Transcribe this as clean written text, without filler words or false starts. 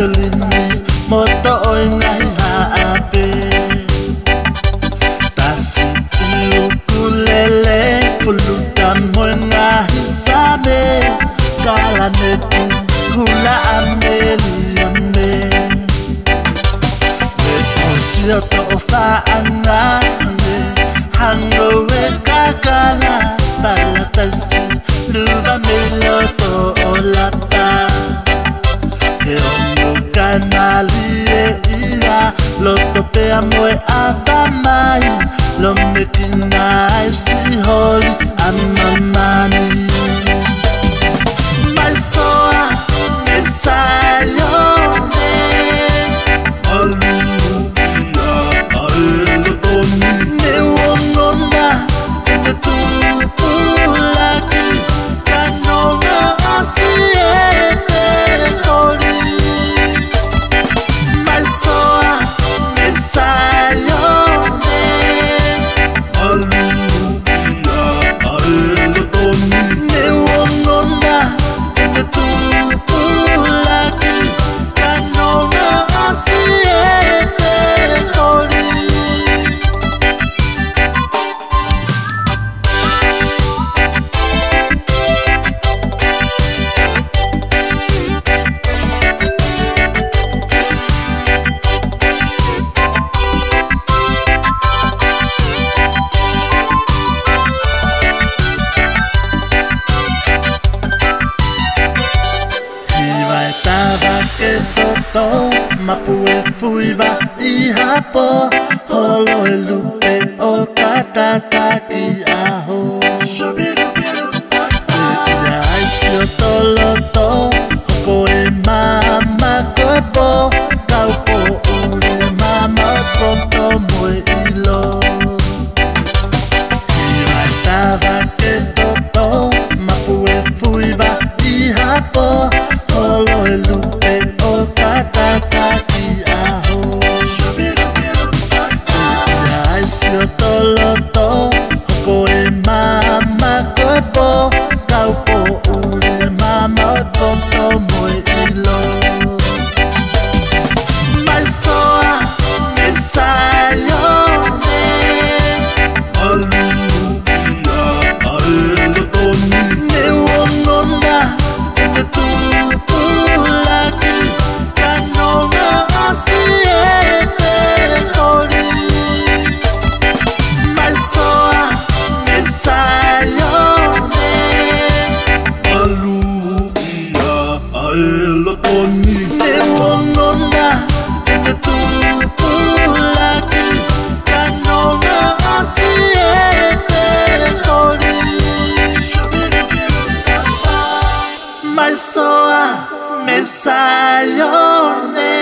violini moto oi ngai haape tasi ukulele fuluta moinga hisame kalaneti hula ameliame me osio to faanga hango e kakala balatasi luva meloto olapa he ongo kanali e ia loto pe amoe atamai lo mekina si holi amamani mai soa esayone alukia aelotoni ne wongonda ne tupulaki kanonga asiete holi mai soa esayone alukia aelotoni ne wongonda ne tupulaki kanonga asiete holi Toto mapue fuiva I hapo holo e lupe o katataki aho Ea aisio toloto hoko e mama koepo kaupo ure mama pronto moe ilo Irai tava ke toto mapue fuiva I hapo holo e lupe Tataki aho Aisio toloto hoko e mama koepo kaupo ure mama tonto moe ilo mai soa esayone alukia aelotoni ne wongonda ne tupulaki kanonga asiete holi mai soa esayone alukia aelotoni ne wongonda ne tupulaki kanonga asiete holi mai soa esayone